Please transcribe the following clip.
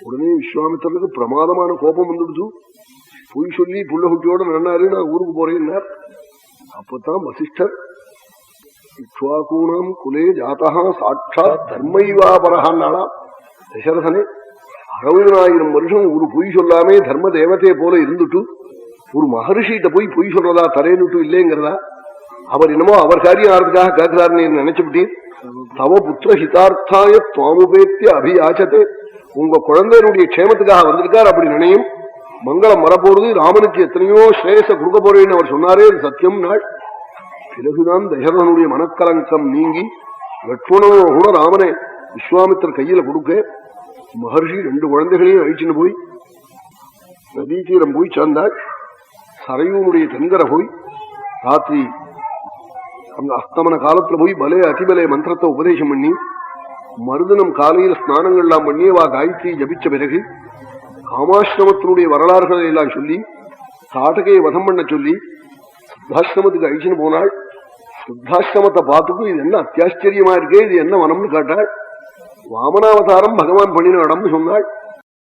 உடனே விஸ்வாமித்திரனுக்கு பிரமாதமான கோபம் வந்துடுச்சு. பொய் சொல்லி புள்ள குட்டியோட நன்னாரு, நான் ஊருக்கு போறேன்னார். அப்பதான் வசிஷ்டர் இக்ஷ்வாகூணாம் குலே ஜாதா சாட்சாத் தர்மைவாபரஹான்னாலாம். தசரதனே 60,000 வருஷம் ஒரு பொய் சொல்லாமே தர்ம தேவத்தையை போல இருந்துட்டு ஒரு மகர்ஷிகிட்ட போய் பொய் சொல்றதா தரேன்னுட்டு இல்லைங்கிறதா? அவர் என்னமோ அவர் காரியம் ஆறதுக்காக கேட்கிறாருன்னு நினைச்சுட்டீர். தவ புத்திர ஹிதார்த்தாய துவாமுபேத்திய அபியாச்சத்தை, உங்க குழந்தையினுடைய க்ஷேமத்துக்காக வந்திருக்கார் அப்படி நினையும். மங்களம் வரப்போறது, ராமனுக்கு எத்தனையோ ஸ்ரேயஸ கொடுக்க போறேன்னு அவர் சொன்னாரே, அது சத்தியம் நாள். பிறகுதான் தசரதனுடைய மனக்கலங்கம் நீங்கி லட்சுமணனோ கூட ராமனை விஸ்வாமித்திரர் கையில கொடுக்க மகர்ஷி 2 குழந்தைகளையும் அழிச்சுன்னு போய் நதி தீரம் போய் சேர்ந்தாள். சரையூனுடைய தென்கரை போய் ராத்திரி அங்க அஸ்தமன காலத்துல போய் பலே அதிபலே மந்திரத்தை உபதேசம் பண்ணி மறுதினம் காலையில் ஸ்நானங்கள்லாம் பண்ணி வா காயத்ரி ஜபிச்ச பிறகு காமாசிரமத்தினுடைய வரலாறுகளை எல்லாம் சொல்லி தாட்டகையை வதம் பண்ண சொல்லி சித்தாசிரமத்துக்கு அழிச்சுன்னு போனாள். சித்தாசிரமத்தை பார்த்துக்கும் இது என்ன அத்தியாச்சரியமா இருக்கே, இது என்ன வனம்னு கேட்டாள். வாமனாவதாரம் பகவான் பண்ணின இடம்னு சொன்னாள்.